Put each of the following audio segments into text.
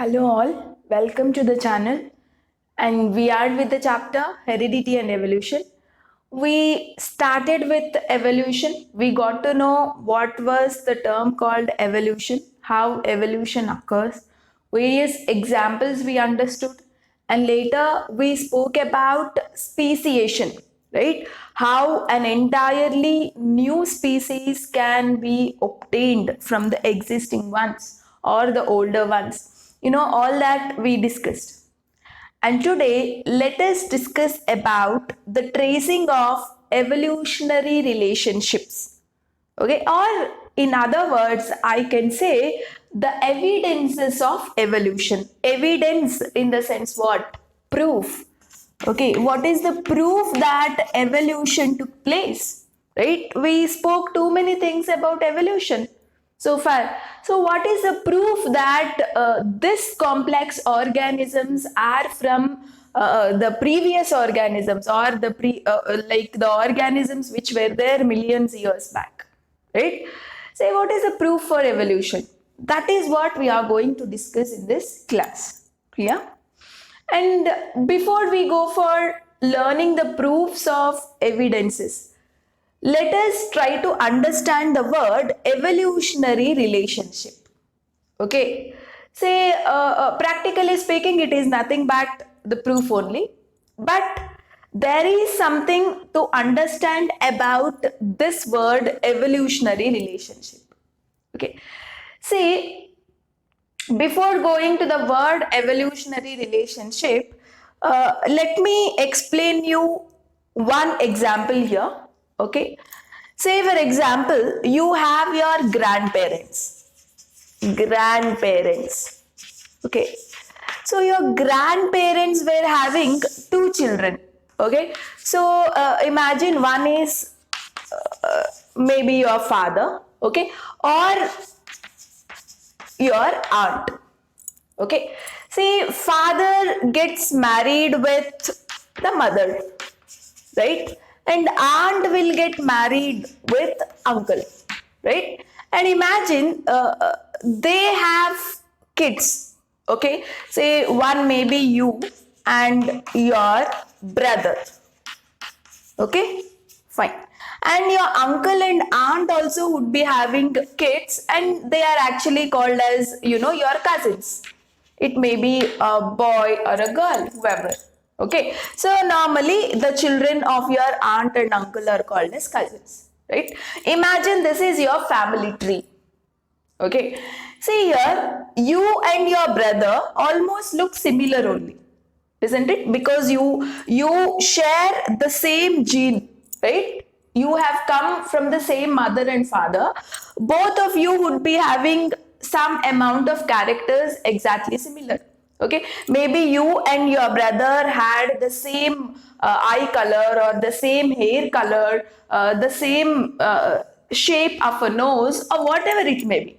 Hello all, welcome to the channel, and we are with the chapter Heredity and Evolution. We started with evolution. We got to know what was the term called evolution, how evolution occurs, various examples we understood, and later we spoke about speciation, right? How an entirely new species can be obtained from the existing ones or the older ones. All that we discussed. And today, let us discuss about the tracing of evolutionary relationships. Okay, or in other words, I can say the evidences of evolution. Evidence in the sense what? Proof. Okay, what is the proof that evolution took place? Right? We spoke too many things about evolution so far. So, what is the proof that this complex organisms are from the previous organisms or like the organisms which were there millions years back? Right? Say, what is the proof for evolution? That is what we are going to discuss in this class. Clear? And before we go for learning the proofs of evidences, let us try to understand the word evolutionary relationship. Okay, say practically speaking, it is nothing but the proof only, but there is something to understand about this word evolutionary relationship. Okay, see, before going to the word evolutionary relationship, let me explain you one example here. Okay, say for example, you have your grandparents. Okay, so your grandparents were having two children. Okay, so imagine one is maybe your father, okay, or your aunt. Okay, see, father gets married with the mother, right? And aunt will get married with uncle, right? And imagine they have kids, okay? Say one may be you and your brother, okay? Fine. And your uncle and aunt also would be having kids, and they are actually called as, your cousins. It may be a boy or a girl, whoever. Okay. So normally the children of your aunt and uncle are called as cousins. Right? Imagine this is your family tree. Okay. See here, you and your brother almost look similar only, isn't it? Because you share the same gene, right? You have come from the same mother and father. Both of you would be having some amount of characters exactly similar. Okay, maybe you and your brother had the same eye color or the same hair color, the same shape of a nose, or whatever it may be.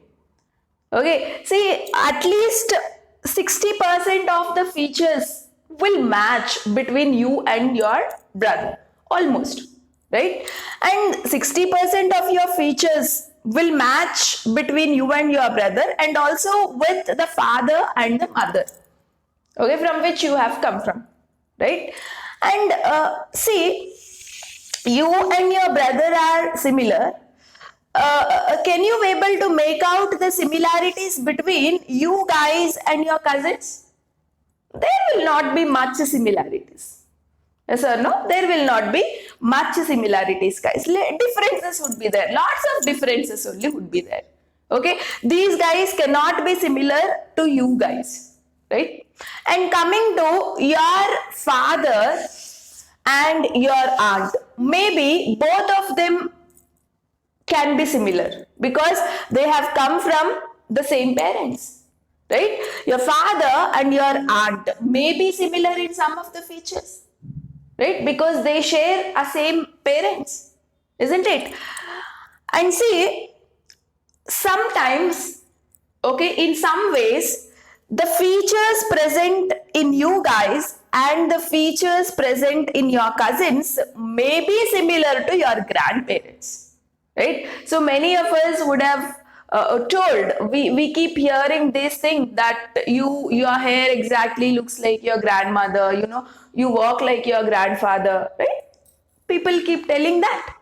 Okay, see, at least 60% of the features will match between you and your brother, almost, right? And 60% of your features will match between you and your brother, and also with the father and the mother, okay, from which you have come from, right? And see, you and your brother are similar. Can you be able to make out the similarities between you guys and your cousins? There will not be much similarities. Yes or no? There will not be much similarities, guys. Differences would be there. Lots of differences only would be there. Okay? These guys cannot be similar to you guys. Right? And coming to your father and your aunt, maybe both of them can be similar because they have come from the same parents, right? Your father and your aunt may be similar in some of the features, right? Because they share a same parents, isn't it? And see, sometimes, okay, in some ways, the features present in you guys and the features present in your cousins may be similar to your grandparents, right? So many of us would have told. We keep hearing this thing that your hair exactly looks like your grandmother, you walk like your grandfather, right? People keep telling that.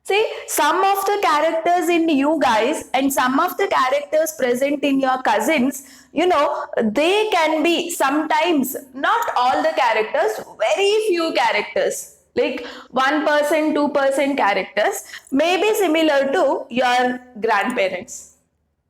See, some of the characters in you guys and some of the characters present in your cousins, they can be sometimes, not all the characters, very few characters, like 1%, 2% characters may be similar to your grandparents,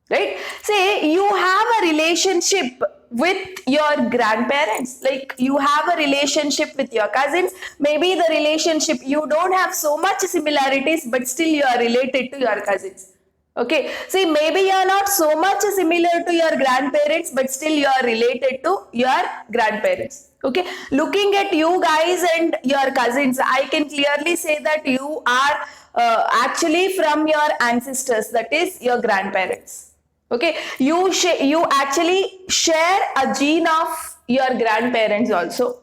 right? Say you have a relationship with your grandparents, like you have a relationship with your cousins, maybe the relationship, you don't have so much similarities, but still you are related to your cousins. Okay, see, maybe you are not so much similar to your grandparents, but still you are related to your grandparents. Okay, looking at you guys and your cousins, I can clearly say that you are actually from your ancestors, that is your grandparents. Okay, you actually share a gene of your grandparents also,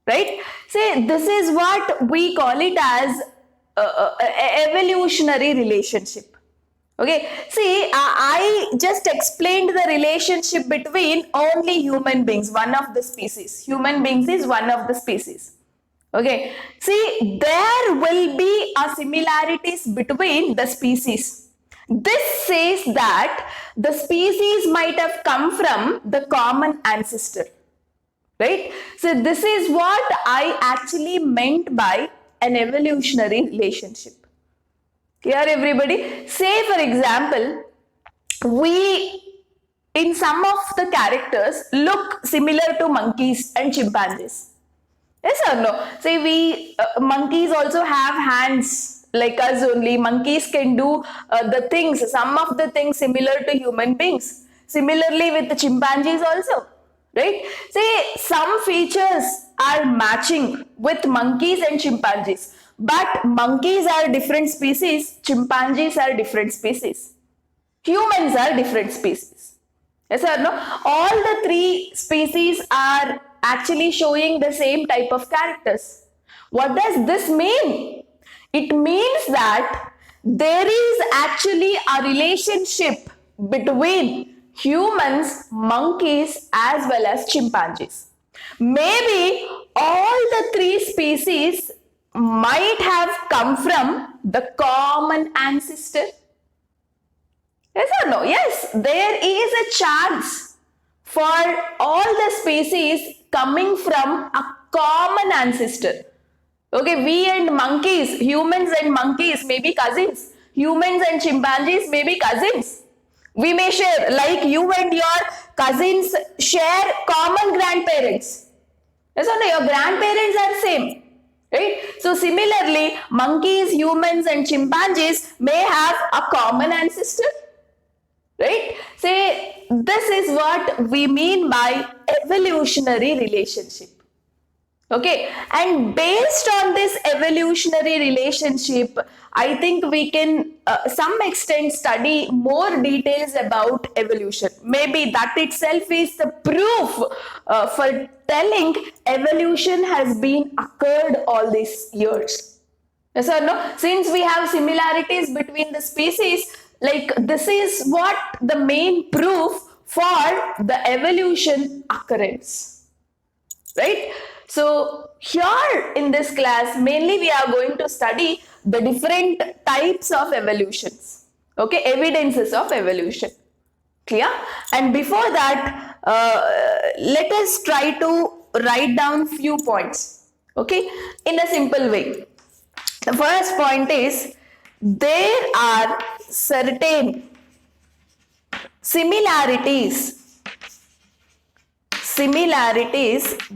right? Say this is what we call it as evolutionary relationship. Okay, see, I just explained the relationship between only human beings, one of the species. Human beings is one of the species. Okay, see, there will be a similarities between the species. This says that the species might have come from the common ancestor, right? So this is what I actually meant by an evolutionary relationship. Clear, everybody? Say, for example, in some of the characters look similar to monkeys and chimpanzees. Yes or no? Say monkeys also have hands like us only. Monkeys can do the things, some of the things similar to human beings. Similarly with the chimpanzees also, right? Say some features are matching with monkeys and chimpanzees, but monkeys are different species, chimpanzees are different species, humans are different species. Yes or no? All the three species are actually showing the same type of characters. What does this mean? It means that there is actually a relationship between humans, monkeys, as well as chimpanzees. Maybe all the three species might have come from the common ancestor. Yes or no? Yes, there is a chance for all the species coming from a common ancestor. Okay, we and monkeys, humans and monkeys may be cousins. Humans and chimpanzees may be cousins. We may share, like you and your cousins share common grandparents. Yes or no? Your grandparents are same. Right? So similarly, monkeys, humans and chimpanzees may have a common ancestor. Right? Say, this is what we mean by evolutionary relationship. Okay, and based on this evolutionary relationship, I think we can some extent study more details about evolution. Maybe that itself is the proof for telling evolution has been occurred all these years. Yes or no? Since we have similarities between the species, like this is what the main proof for the evolution occurrence, right? So here in this class, mainly we are going to study the different types of evolutions, okay, evidences of evolution. Clear? And before that, let us try to write down few points, okay, in a simple way. The first point is, there are certain similarities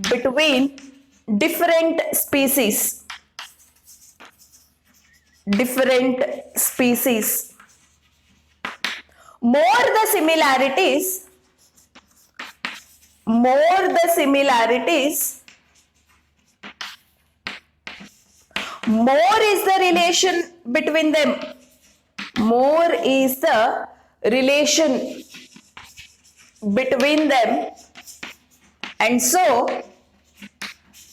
between different species. More the similarities, more is the relation between them. More is the relation between them, and so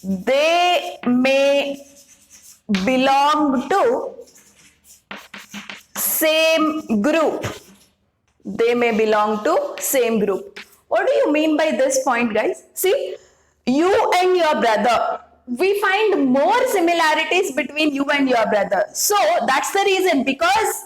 they may belong to same group. they may belong to same group. What do you mean by this point, guys? See, you and your brother, we find more similarities between you and your brother. So that's the reason, because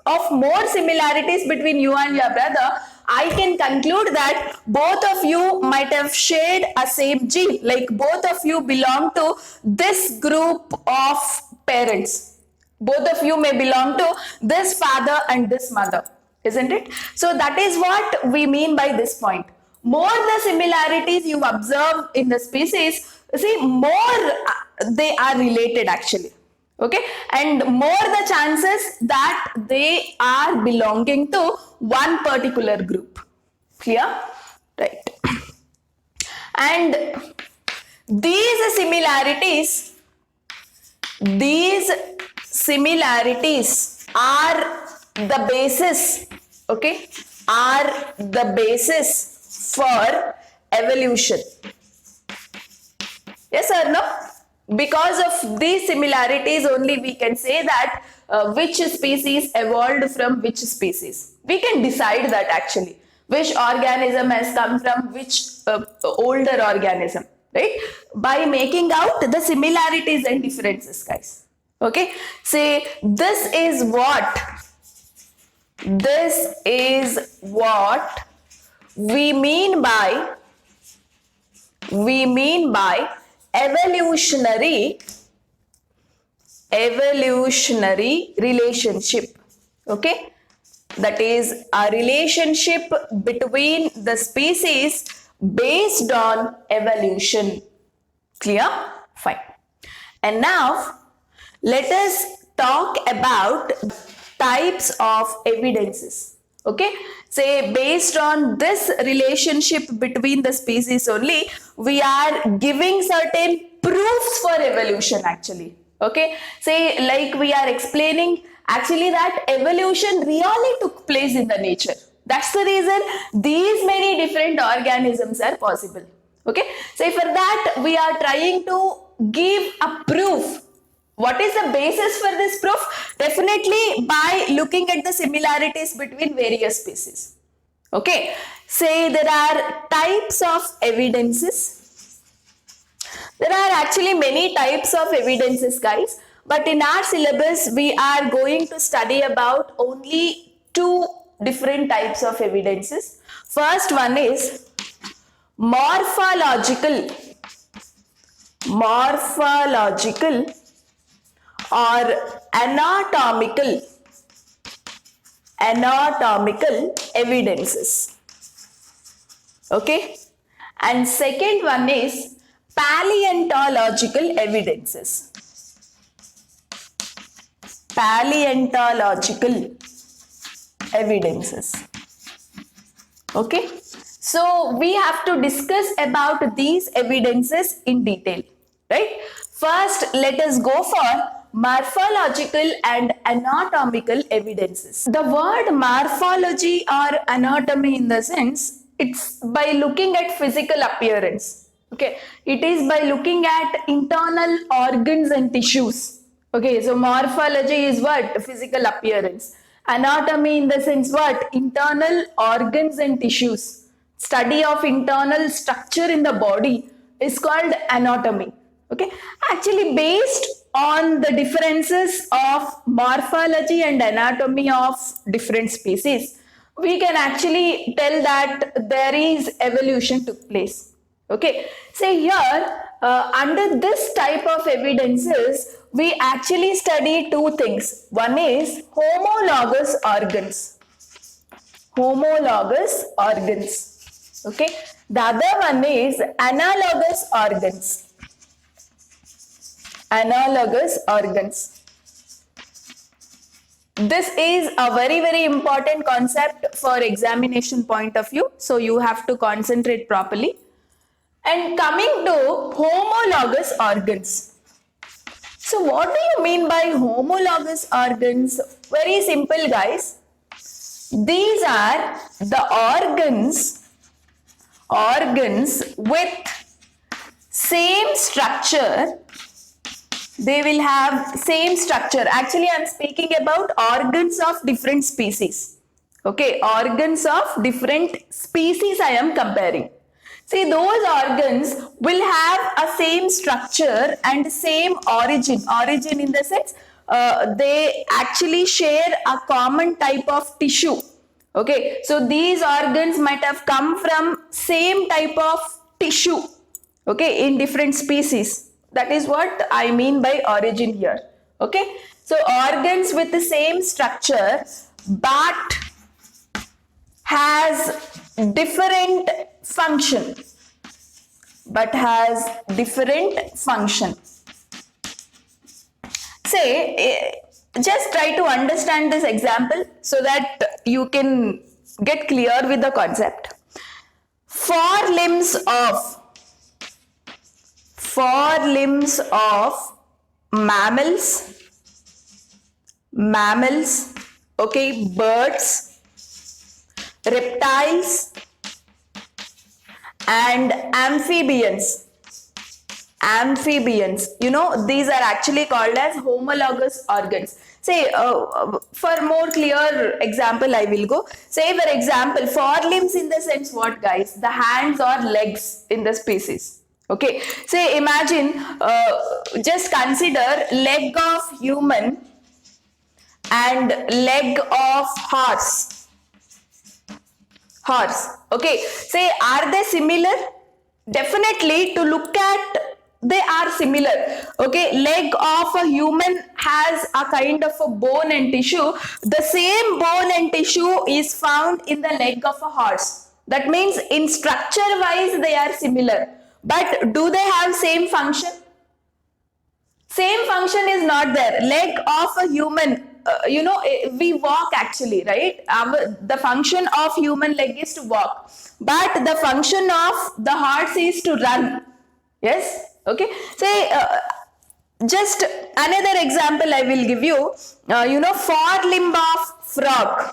of more similarities between you and your brother, I can conclude that both of you might have shared a same gene, like both of you belong to this group of parents. Both of you may belong to this father and this mother, isn't it? So that is what we mean by this point. More the similarities you observe in the species, see, more they are related actually. Okay, and more the chances that they are belonging to one particular group. Clear? Right. And these similarities are the basis, okay, are the basis for evolution. Yes or no? Because of these similarities only we can say that which species evolved from which species. We can decide that actually, which organism has come from which older organism, right? By making out the similarities and differences, guys. Okay, say this is what we mean by evolutionary relationship. Okay, that is a relationship between the species based on evolution. Clear? Fine. And now let us talk about types of evidences. Okay, say based on this relationship between the species only, we are giving certain proofs for evolution actually. Okay, say like we are explaining actually that evolution really took place in the nature. That's the reason these many different organisms are possible. Okay, say for that we are trying to give a proof. What is the basis for this proof? Definitely by looking at the similarities between various species. Okay, say there are types of evidences. There are actually many types of evidences, guys, but in our syllabus we are going to study about only two different types of evidences. First one is morphological or anatomical evidences. Okay, and second one is paleontological evidences. Okay, so we have to discuss about these evidences in detail, right? First, let us go for morphological and anatomical evidences. The word morphology or anatomy, in the sense, it's by looking at physical appearance. Okay, it is by looking at internal organs and tissues. Okay, so morphology is what? Physical appearance. Anatomy, in the sense, what? Internal organs and tissues. Study of internal structure in the body is called anatomy. Okay, actually based on the differences of morphology and anatomy of different species, we can actually tell that there is evolution took place. Okay, so here under this type of evidences, we actually study two things. One is homologous organs. Okay, the other one is analogous organs. This is a very, very important concept for examination point of view. So you have to concentrate properly. And coming to homologous organs. So what do you mean by homologous organs? Very simple, guys. These are the organs with same structure. They will have same structure. Actually, I am speaking about organs of different species. Okay, organs of different species I am comparing. See, those organs will have a same structure and same origin. Origin in the sense they actually share a common type of tissue. Okay, so these organs might have come from same type of tissue. Okay, in different species. That is what I mean by origin here. Okay, so organs with the same structure but has different function. Say, just try to understand this example so that you can get clear with the concept. Forelimbs of mammals, okay, birds, reptiles, and amphibians. You know, these are actually called as homologous organs. Say, for more clear example, I will go. Say, for example, forelimbs in the sense what, guys? The hands or legs in the species. Okay. Say, imagine, just consider leg of human and leg of horse. Okay. Say, are they similar? Definitely, to look at, they are similar. Okay, leg of a human has a kind of a bone and tissue. The same bone and tissue is found in the leg of a horse. That means in structure wise they are similar. But do they have same function? Same function is not there. Leg of a human, you know, we walk actually, right? The function of human leg is to walk. But the function of the horse is to run. Yes? Okay, say just another example I will give you. You know, forelimb of frog.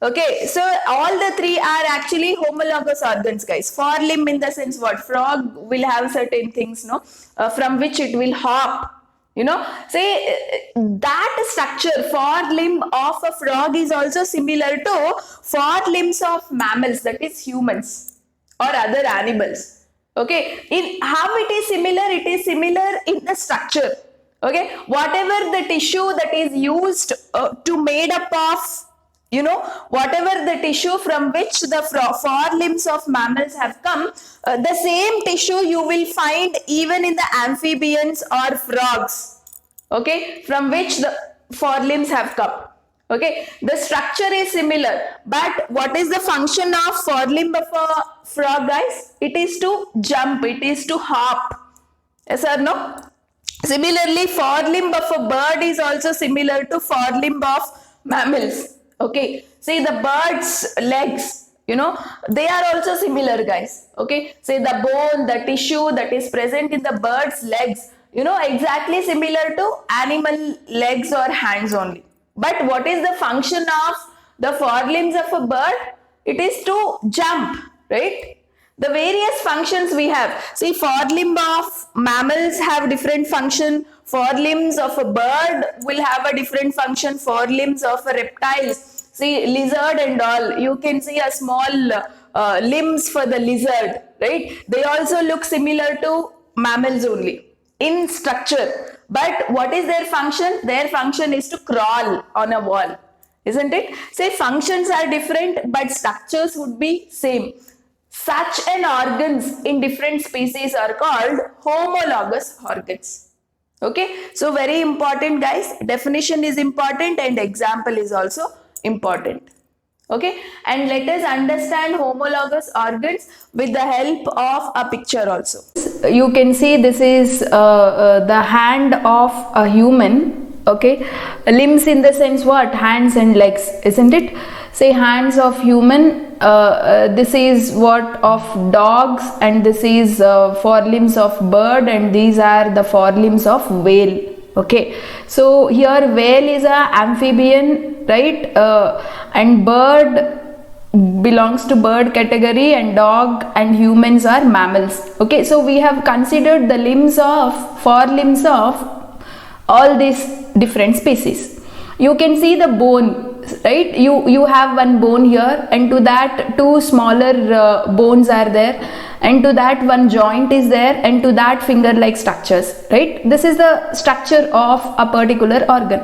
Okay, so all the three are actually homologous organs, guys. Forelimb in the sense what? Frog will have certain things, no, from which it will hop. You know, say that structure, forelimb of a frog is also similar to forelimbs of mammals, that is humans or other animals. Okay, in how it is similar? It is similar in the structure. Okay, whatever the tissue that is used to made up of, you know, whatever the tissue from which the forelimbs of mammals have come, the same tissue you will find even in the amphibians or frogs. Okay, from which the forelimbs have come. Okay, the structure is similar, but what is the function of forelimb of a frog, guys? It is to jump, it is to hop. Yes or no? Similarly, forelimb of a bird is also similar to forelimb of mammals. Okay, see the bird's legs, you know, they are also similar, guys. Okay, say the bone, the tissue that is present in the bird's legs, you know, exactly similar to animal legs or hands only. But what is the function of the forelimbs of a bird? It is to jump, right? The various functions we have. See, forelimb of mammals have different function. Forelimbs of a bird will have a different function. Forelimbs of a reptile. See, lizard and all. You can see a small limbs for the lizard, right? They also look similar to mammals only in structure. But what is their function? Their function is to crawl on a wall, isn't it? Say functions are different, but structures would be same. Such an organs in different species are called homologous organs. Okay, so very important, guys. Definition is important and example is also important. Okay, and let us understand homologous organs with the help of a picture also. You can see this is the hand of a human. Okay, limbs in the sense what? Hands and legs, isn't it? Say hands of human, this is what of dogs, and this is forelimbs of bird, and these are the forelimbs of whale. Okay, so here whale is a amphibian, right? And bird belongs to bird category, and dog and humans are mammals. Okay, so we have considered the limbs of forelimbs of all these different species. You can see the bone, right? You have one bone here, and to that two smaller bones are there, and to that one joint is there, and to that finger like structures, right? This is the structure of a particular organ.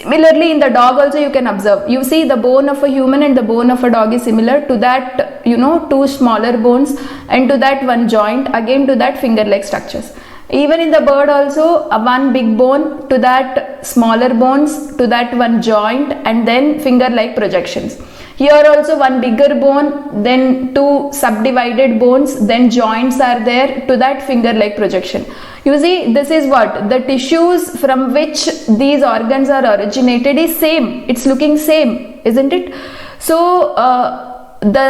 Similarly, in the dog also you can observe, you see the bone of a human and the bone of a dog is similar. To that, two smaller bones, and to that one joint, again to that finger like structures. Even in the bird also, one big bone, to that smaller bones, to that one joint, and then finger like projections. Here also one bigger bone, then two subdivided bones, then joints are there, to that finger like projection. You see, this is what the tissues from which these organs are originated is same. It's looking same, isn't it? So the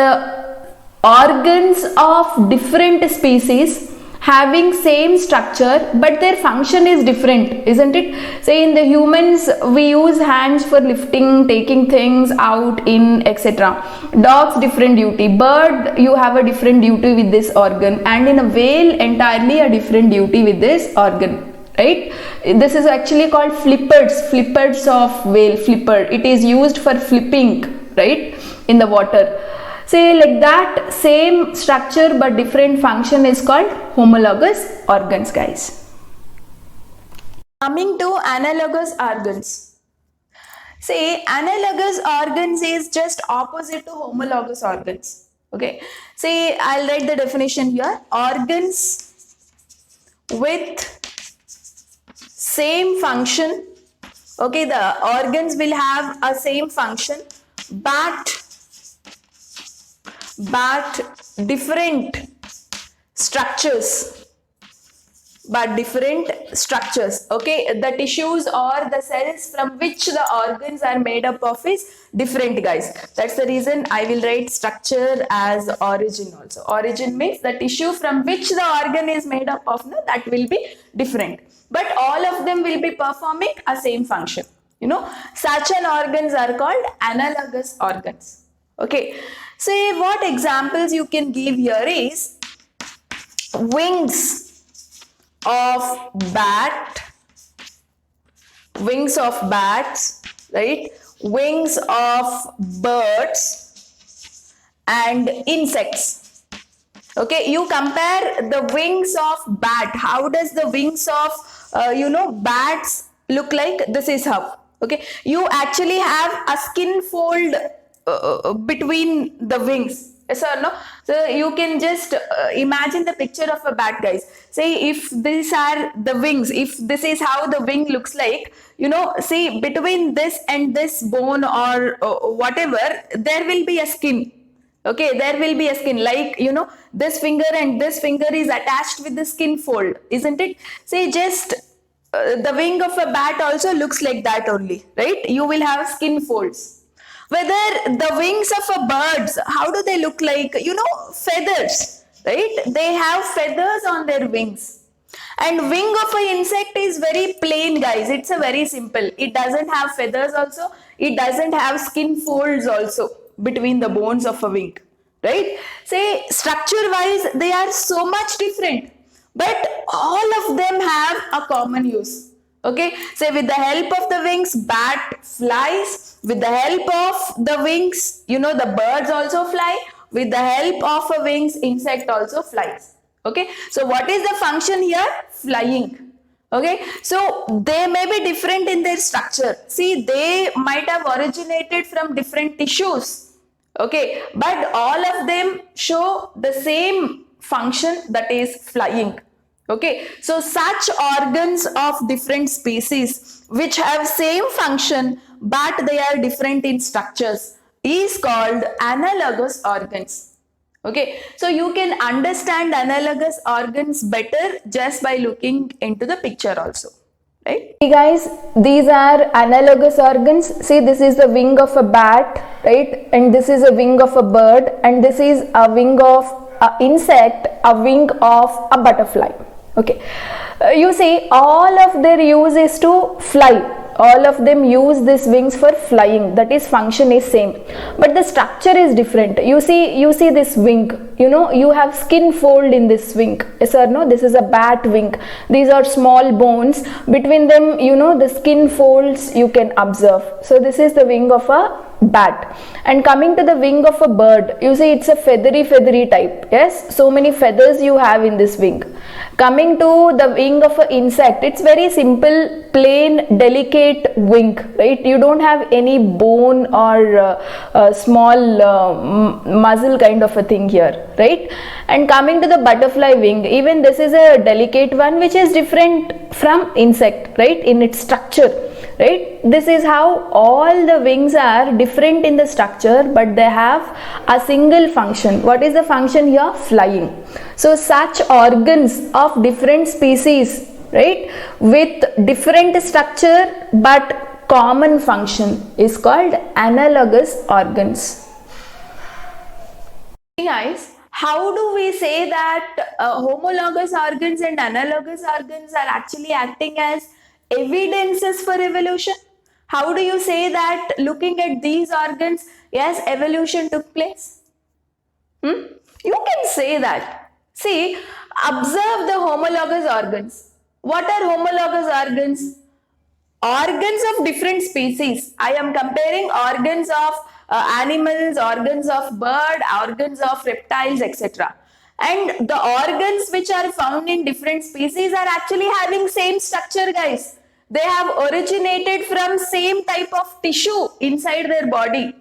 organs of different species having same structure, but their function is different, isn't it? Say in the humans, we use hands for lifting, taking things out, in, etc. Dogs, different duty. Bird, you have a different duty with this organ, and in a whale, entirely a different duty with this organ, right? This is actually called flippers of whale, flipper. It is used for flipping, right, in the water. Say like that, same structure but different function is called homologous organs, guys. Coming to analogous organs. Say analogous organs is just opposite to homologous organs. Okay. Say I'll write the definition here. Organs with same function. Okay, the organs will have a same function, but different structures. Okay, the tissues or the cells from which the organs are made up of is different, guys. That's the reason I will write structure as origin also. Origin means the tissue from which the organ is made up of, no, that will be different, but all of them will be performing a same function. Such an organs are called analogous organs. Okay, say what examples you can give here is wings of bats, right? Wings of birds and insects. Okay, you compare the wings of bat. How does the wings of bats look like? This is how. Okay, you actually have a skin fold between the wings. Yes or no? So you can just imagine the picture of a bat, guys. Say if these are the wings, if this is how the wing looks like, see between this and this bone or whatever, there will be a skin. Okay, there will be a skin, like this finger and this finger is attached with the skin fold, isn't it? Say just the wing of a bat also looks like that only, right? You will have skin folds. Whether the wings of a birds, how do they look like? Feathers, right? They have feathers on their wings. And wing of an insect is very plain, guys. It's a very simple. It doesn't have feathers also. It doesn't have skin folds also between the bones of a wing, right? Say structure wise, they are so much different, but all of them have a common use. Okay, say with the help of the wings, bat flies. With the help of the wings, the birds also fly. With the help of a wings, insect also flies. Okay, so what is the function here? Flying. Okay, so they may be different in their structure. See, they might have originated from different tissues. Okay, but all of them show the same function, that is flying. Okay, so such organs of different species which have same function but they are different in structures is called analogous organs. Okay, so you can understand analogous organs better just by looking into the picture also, right? Hey guys, these are analogous organs. See, this is the wing of a bat, right? And this is a wing of a bird, and this is a wing of an insect, a wing of a butterfly. Okay, you see all of their use is to fly, all of them use these wings for flying, that is function is same, but the structure is different. You see this wing, you know, you have skin fold in this wing, yes or no? This is a bat wing. These are small bones between them, you know, the skin folds you can observe. So this is the wing of a bat. And coming to the wing of a bird, you see it's a feathery type, yes, so many feathers you have in this wing. Coming to the wing of an insect, it's very simple, plain, delicate wing, right? You don't have any bone or small muzzle kind of a thing here, right? And coming to the butterfly wing, even this is a delicate one which is different from insect, right, in its structure, right? This is how all the wings are different in the structure, but they have a single function. What is the function here? Flying. So such organs of different species, right, with different structure but common function is called analogous organs. Guys, how do we say that homologous organs and analogous organs are actually acting as evidences for evolution? How do you say that looking at these organs, yes, evolution took place? You can say that. See, observe the homologous organs. What are homologous organs? Organs of different species. I am comparing organs of animals, organs of bird, organs of reptiles, etc. And the organs which are found in different species are actually having same structure, guys. They have originated from same type of tissue inside their body.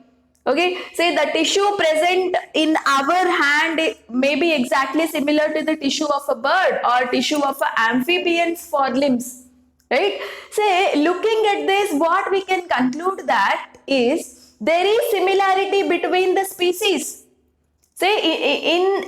Okay, say the tissue present in our hand may be exactly similar to the tissue of a bird or tissue of an amphibian's forelimbs, right? Say, looking at this, what we can conclude that is there is similarity between the species. Say,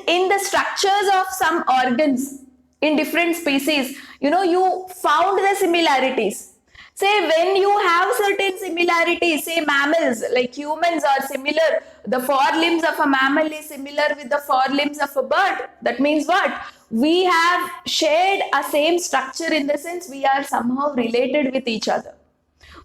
in the structures of some organs in different species, you know, you found the similarities. Say, when you have certain similarities, say mammals like humans are similar, the forelimbs of a mammal is similar with the forelimbs of a bird. That means what? We have shared a same structure, in the sense we are somehow related with each other.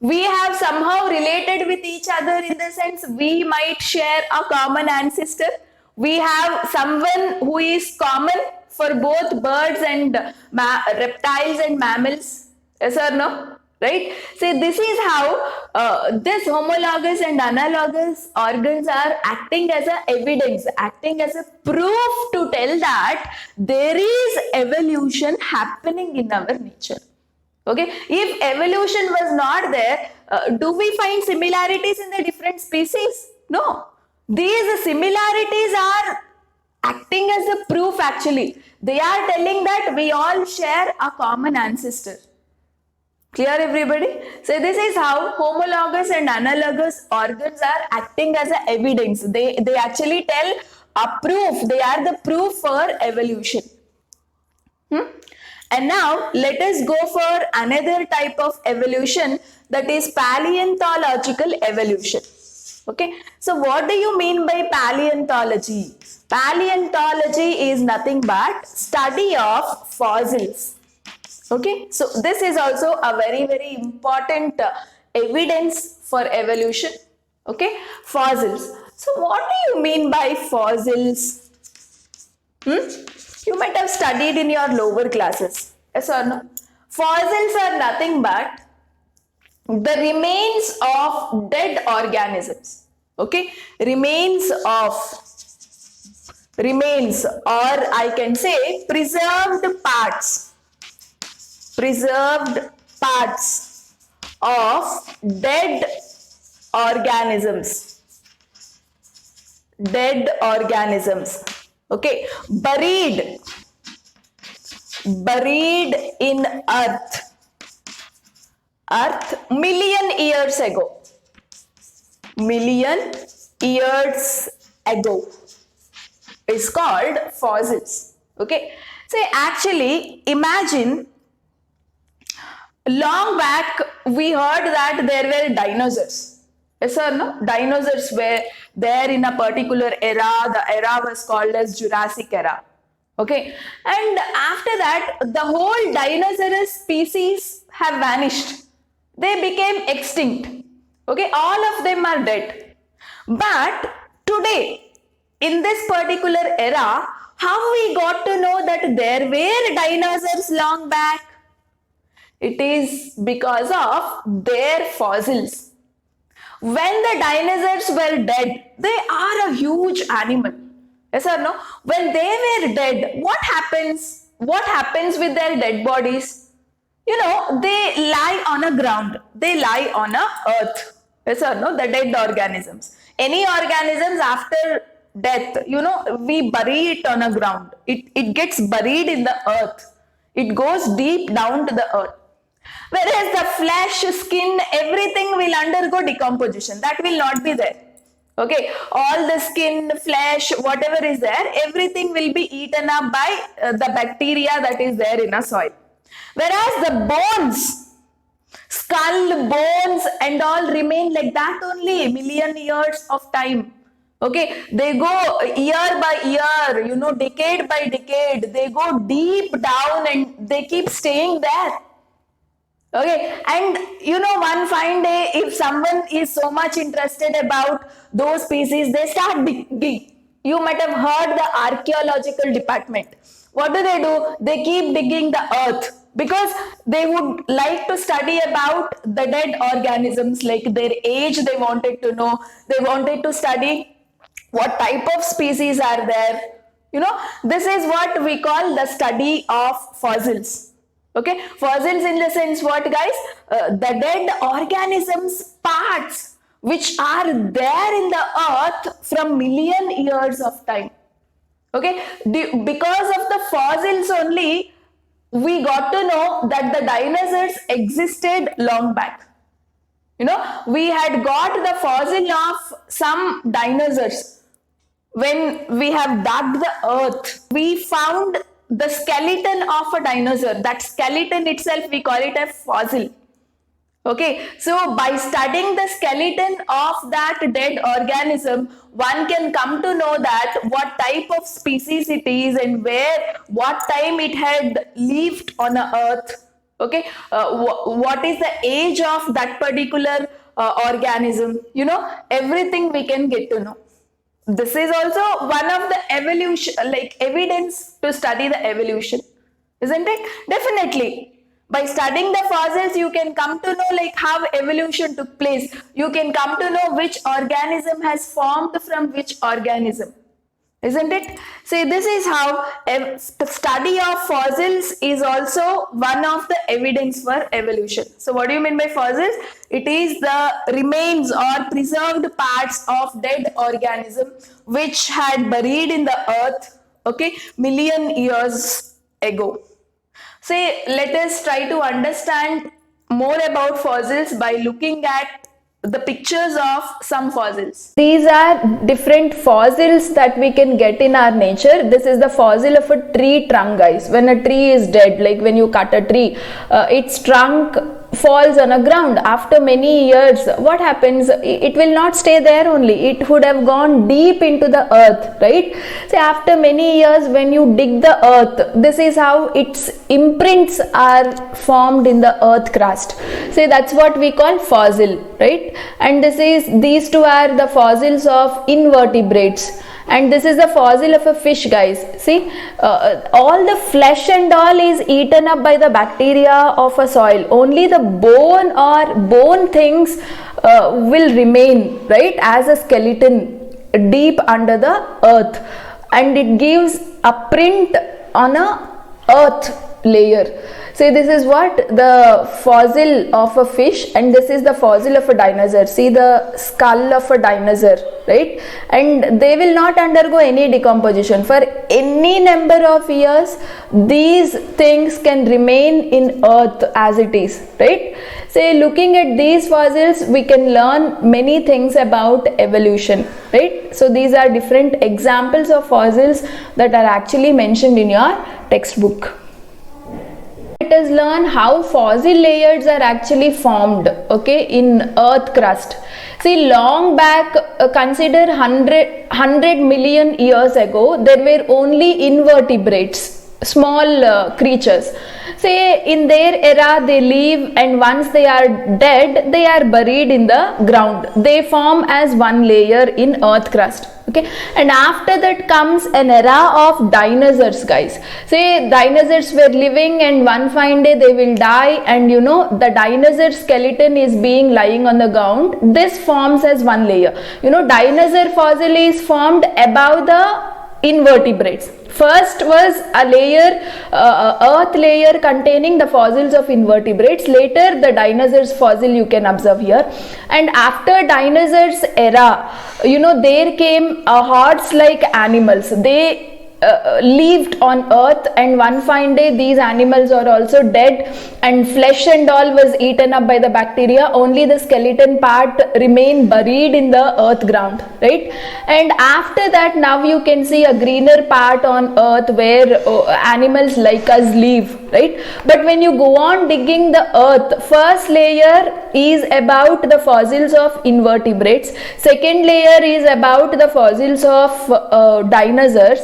We have somehow related with each other in the sense we might share a common ancestor. We have someone who is common for both birds and reptiles and mammals. Yes or no? Right? So this is how this homologous and analogous organs are acting as a evidence, acting as a proof to tell that there is evolution happening in our nature. Okay, if evolution was not there, do we find similarities in the different species? No. These similarities are acting as a proof actually. They are telling that we all share a common ancestor. Clear, everybody? So this is how homologous and analogous organs are acting as a evidence. They actually tell a proof. They are the proof for evolution. And now let us go for another type of evolution, that is paleontological evolution. Okay, so what do you mean by paleontology? Paleontology is nothing but study of fossils. Okay, so this is also a very, very important evidence for evolution. Okay, fossils. So what do you mean by fossils? You might have studied in your lower classes. Yes or no? Fossils are nothing but the remains of dead organisms. Okay, remains, or I can say preserved parts of dead organisms. Okay, buried in earth million years ago is called fossils. Okay, so actually imagine, long back we heard that there were dinosaurs. Yes or no? Dinosaurs were there in a particular era. The era was called as Jurassic era. Okay, and after that the whole dinosaur species have vanished. they became extinct. Okay, all of them are dead. But today, in this particular era, how we got to know that there were dinosaurs long back? It is because of their fossils. When the dinosaurs were dead, they are a huge animal. Yes or no? When they were dead, what happens? What happens with their dead bodies? You know, they lie on a ground. They lie on a earth. Yes or no? The dead organisms. Any organisms after death, you know, we bury it on a ground. It gets buried in the earth. It goes deep down to the earth. Whereas the flesh, skin, everything will undergo decomposition. That will not be there. Okay, all the skin, flesh, whatever is there, everything will be eaten up by the bacteria that is there in a soil. Whereas the bones, skull, bones and all remain like that only, million years of time. Okay, they go year by year, you know, decade by decade, they go deep down and they keep staying there. Okay, and you know, one fine day, if someone is so much interested about those species, they start digging. You might have heard the archaeological department. What do? They keep digging the earth because they would like to study about the dead organisms, like their age they wanted to know. They wanted to study what type of species are there. You know, this is what we call the study of fossils. Okay, fossils in the sense what, guys? The dead organisms parts which are there in the earth from million years of time. Okay, because of the fossils only, we got to know that the dinosaurs existed long back. You know, we had got the fossil of some dinosaurs. When we have dug the earth, we found the skeleton of a dinosaur. That skeleton itself, we call it a fossil. Okay, so by studying the skeleton of that dead organism, one can come to know that what type of species it is and where, what time it had lived on the earth. Okay, what is the age of that particular organism? You know, everything we can get to know. This is also one of the evolution, like evidence to study the evolution, isn't it? Definitely. By studying the fossils, you can come to know like how evolution took place. You can come to know which organism has formed from which organism, isn't it? See, this is how the study of fossils is also one of the evidence for evolution. So what do you mean by fossils? It is the remains or preserved parts of dead organism which had buried in the earth, okay, million years ago. See, let us try to understand more about fossils by looking at the pictures of some fossils. These are different fossils that we can get in our nature. This is the fossil of a tree trunk, guys. When a tree is dead, like when you cut a tree, its trunk falls on a ground. After many years, what happens? It will not stay there only. It would have gone deep into the earth, right? So after many years, when you dig the earth, this is how its imprints are formed in the earth crust. So that's what we call fossil, right? And these two are the fossils of invertebrates. And this is the fossil of a fish, guys. See, all the flesh and all is eaten up by the bacteria of a soil. Only the bone or bone things will remain, right, as a skeleton deep under the earth, and it gives a print on a earth layer. See, this is what the fossil of a fish, and this is the fossil of a dinosaur. See the skull of a dinosaur, right? And they will not undergo any decomposition. For any number of years, these things can remain in earth as it is, right? Say, looking at these fossils, we can learn many things about evolution, right? So these are different examples of fossils that are actually mentioned in your textbook. Let us learn how fossil layers are actually formed, okay, in earth crust. See, long back, consider 100 million years ago, there were only invertebrates, small creatures. Say in their era they live, and once they are dead they are buried in the ground. They form as one layer in earth crust. Okay, and after that comes an era of dinosaurs, guys. Say dinosaurs were living, and one fine day they will die, and you know the dinosaur skeleton is being lying on the ground. This forms as one layer. You know, dinosaur fossil is formed above the invertebrates. First was a layer, earth layer containing the fossils of invertebrates. Later the dinosaurs fossil you can observe here. And after dinosaurs era, you know, there came hordes like animals. They lived on earth, and one fine day these animals are also dead, and flesh and all was eaten up by the bacteria. Only the skeleton part remained buried in the earth ground, right? And after that, now you can see a greener part on earth where animals like us live, right? But when you go on digging the earth, first layer is about the fossils of invertebrates, second layer is about the fossils of dinosaurs,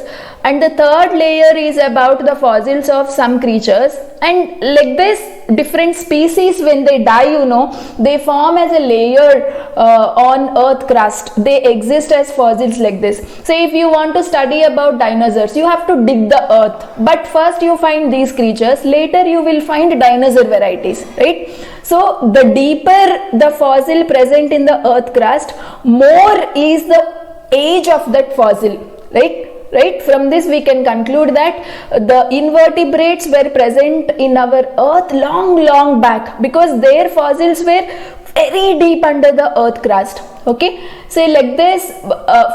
and the third layer is about the fossils of some creatures. And like this, different species, when they die, you know, they form as a layer on earth crust. They exist as fossils like this. Say if you want to study about dinosaurs, you have to dig the earth, but first you find these creatures, later you will find dinosaur varieties, right? So the deeper the fossil present in the earth crust, more is the age of that fossil, right? From this we can conclude that the invertebrates were present in our earth long back, because their fossils were very deep under the earth crust. Okay, so like this,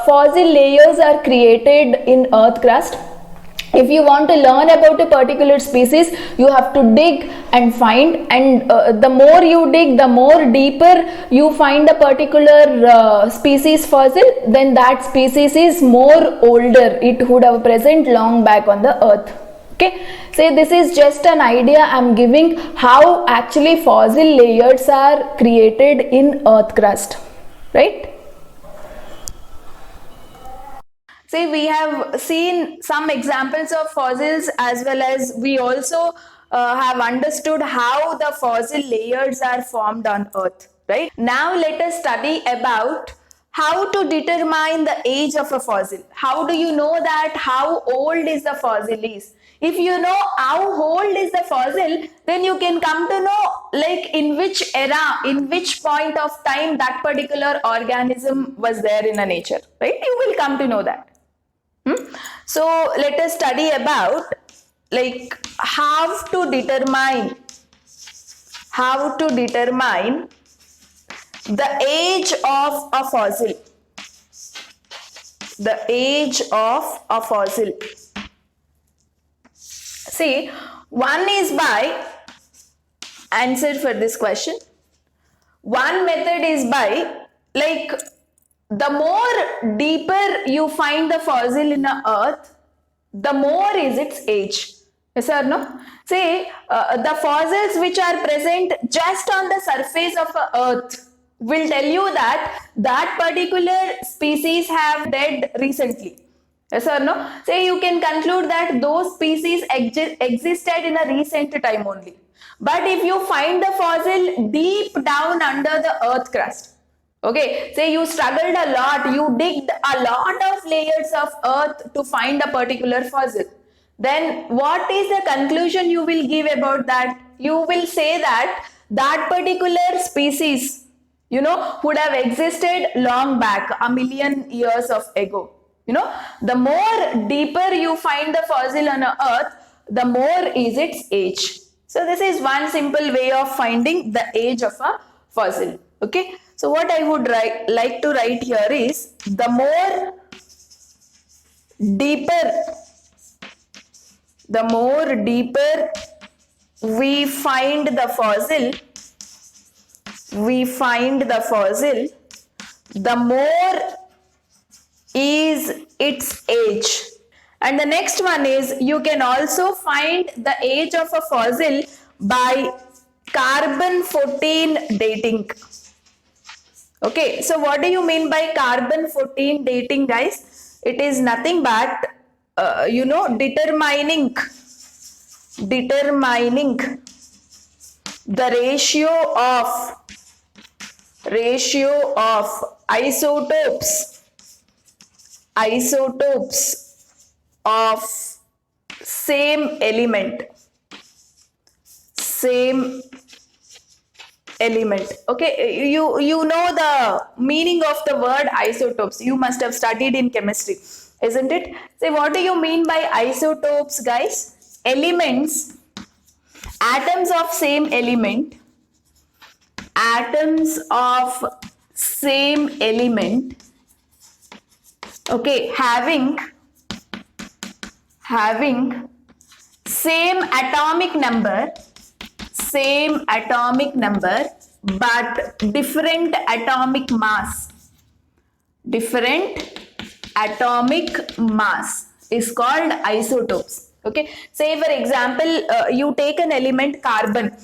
fossil layers are created in earth crust. If you want to learn about a particular species, you have to dig and find, and the more you dig, the more deeper you find a particular species fossil, then that species is more older. It would have present long back on the earth. Okay, so this is just an idea I am giving how actually fossil layers are created in earth crust, right? See, we have seen some examples of fossils, as well as we also have understood how the fossil layers are formed on earth, right? Now let us study about how to determine the age of a fossil. How do you know that how old is the fossil is? If you know how old is the fossil, then you can come to know like in which era, in which point of time that particular organism was there in a nature, right? You will come to know that. So let us study about like how to determine the age of a fossil. The age of a fossil. See, one is by answer for this question. One method is by like the more deeper you find the fossil in the earth, the more is its age. Yes or no? Say the fossils which are present just on the surface of the earth will tell you that that particular species have dead recently. Yes or no? Say you can conclude that those species existed in a recent time only. But if you find the fossil deep down under the earth crust, okay, say you struggled a lot, you digged a lot of layers of earth to find a particular fossil, then what is the conclusion you will give about that? You will say that that particular species, you know, would have existed long back, a million years of ago. You know, the more deeper you find the fossil on earth, the more is its age. So this is one simple way of finding the age of a fossil. Okay. So what I would like to write here is the more deeper we find the fossil, the more is its age. And the next one is you can also find the age of a fossil by carbon-14 dating. Okay, so what do you mean by carbon-14 dating, guys? It is nothing but, you know, determining determining the ratio of isotopes of same element. Okay, you know the meaning of the word isotopes. You must have studied in chemistry, isn't it? So what do you mean by isotopes, guys? Elements, atoms of same element, okay, having same atomic number but different atomic mass is called isotopes. Okay, say for example, you take an element carbon.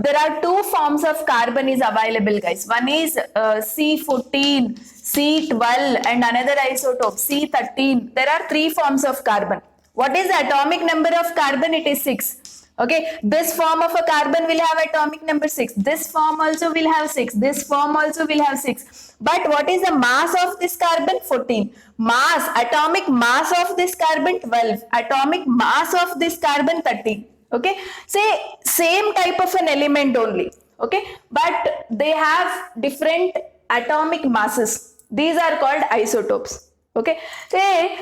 There are two forms of carbon is available, guys. One is C14, C12 and another isotope C13. There are three forms of carbon. What is the atomic number of carbon? It is 6. Okay, this form of a carbon will have atomic number 6. This form also will have 6. This form also will have 6. But what is the mass of this carbon? 14. Atomic mass of this carbon? 12. Atomic mass of this carbon? 13. Okay, say same type of an element only. Okay, but they have different atomic masses. These are called isotopes. Okay, say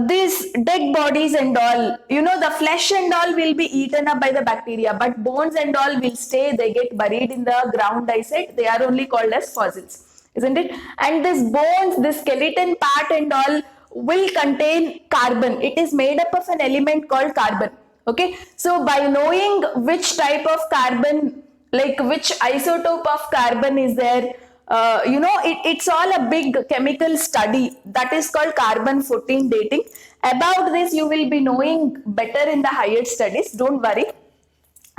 these dead bodies and all, you know, the flesh and all will be eaten up by the bacteria, but bones and all will stay. They get buried in the ground. I said they are only called as fossils, isn't it? And this bones, this skeleton part and all will contain carbon. It is made up of an element called carbon. Okay, so by knowing which type of carbon, like which isotope of carbon is there, it's all a big chemical study that is called carbon 14 dating. About this you will be knowing better in the higher studies. Don't worry.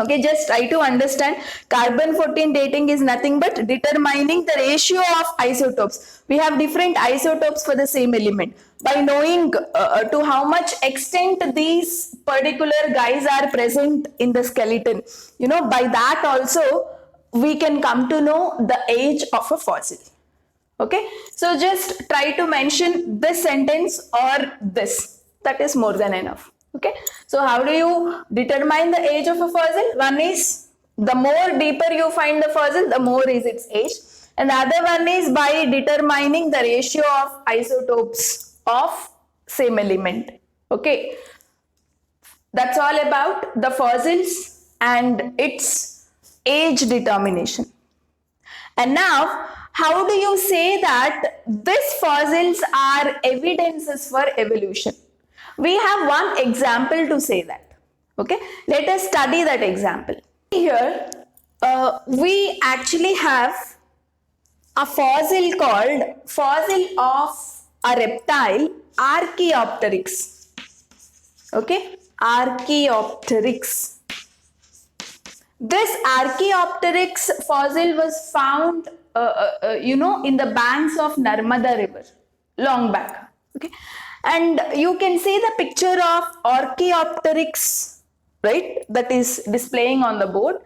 Okay, just try to understand. Carbon 14 dating is nothing but determining the ratio of isotopes. We have different isotopes for the same element. By knowing to how much extent these particular guys are present in the skeleton, by that also we can come to know the age of a fossil. Okay, so just try to mention this sentence or this. That is more than enough. Okay, so how do you determine the age of a fossil? One is, the more deeper you find the fossil, the more is its age. And the other one is by determining the ratio of isotopes of same element. Okay, that's all about the fossils and its age determination. And now, how do you say that these fossils are evidences for evolution? We have one example to say that. Okay, let us study that example. Here, we actually have a fossil called fossil of a reptile, Archaeopteryx. Okay, Archaeopteryx. This Archaeopteryx fossil was found, in the banks of Narmada river long back. Okay, and you can see the picture of Archaeopteryx, right? That is displaying on the board.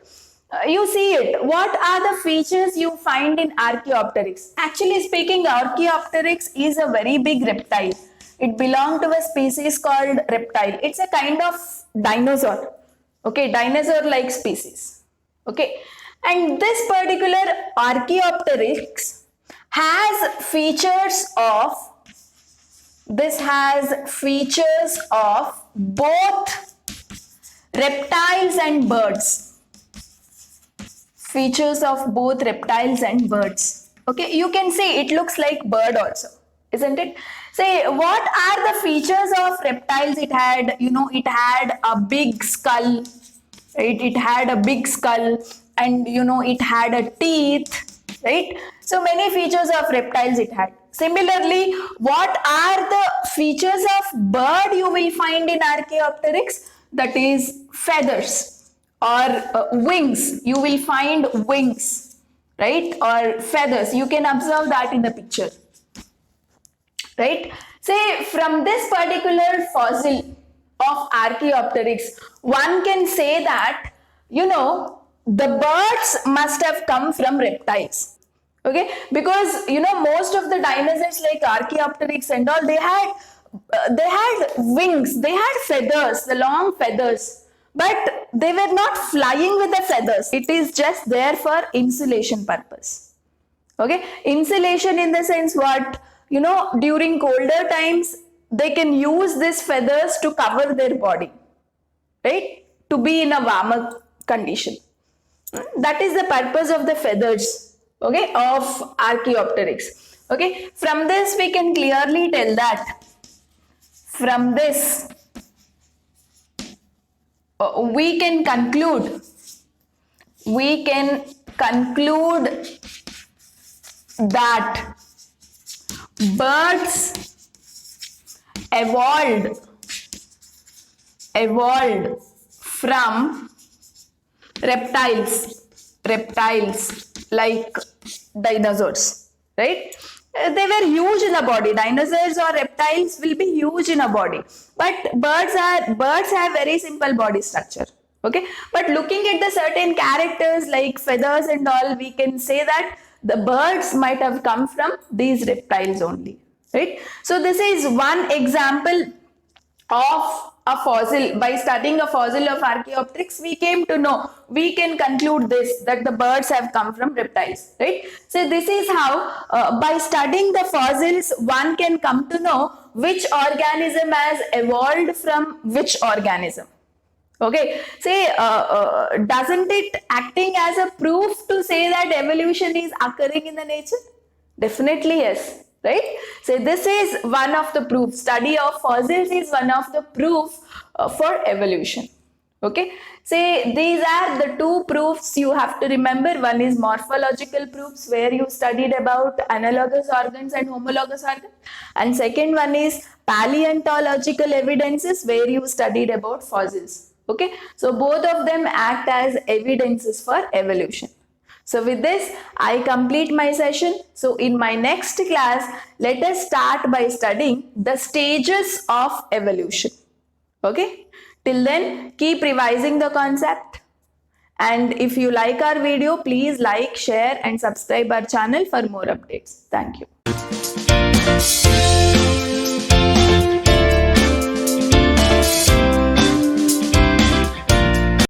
You see it. What are the features you find in Archaeopteryx? Actually speaking, Archaeopteryx is a very big reptile. It belongs to a species called reptile. It's a kind of dinosaur. Okay, dinosaur-like species. Okay, and this particular Archaeopteryx has features of both reptiles and birds. Features of both reptiles and birds. Okay, you can see it looks like bird also, isn't it? Say, what are the features of reptiles? It had a big skull, right? It had a big skull, and it had a teeth, right? So many features of reptiles it had. Similarly, what are the features of bird you will find in Archaeopteryx? That is feathers or wings. You will find wings, right? Or feathers. You can observe that in the picture, right? Say, from this particular fossil, of Archaeopteryx, one can say that, the birds must have come from reptiles. Okay, because most of the dinosaurs like Archaeopteryx and all, they had wings, they had feathers, the long feathers, but they were not flying with the feathers. It is just there for insulation purpose. Okay, insulation in the sense what, during colder times they can use these feathers to cover their body, right, to be in a warmer condition. That is the purpose of the feathers, okay, of Archaeopteryx. Okay, from this we can clearly tell that, from this we can conclude that birds evolved from reptiles like dinosaurs, right? They were huge in a body. Dinosaurs or reptiles will be huge in a body, but birds have very simple body structure. Okay, but looking at the certain characters like feathers and all, we can say that the birds might have come from these reptiles only, right? So this is one example of a fossil. By studying a fossil of Archaeopteryx, we can conclude this, that the birds have come from reptiles, right? So this is how, by studying the fossils, one can come to know which organism has evolved from which organism. Okay, say, doesn't it acting as a proof to say that evolution is occurring in the nature? Definitely yes, right? So this is one of the proofs. Study of fossils is one of the proof for evolution. Okay, say these are the two proofs you have to remember. One is morphological proofs, where you studied about analogous organs and homologous organs, and second one is paleontological evidences, where you studied about fossils. Okay, so both of them act as evidences for evolution. So with this, I complete my session. So in my next class, let us start by studying the stages of evolution. Okay, till then, keep revising the concept. And if you like our video, please like, share and subscribe our channel for more updates. Thank you.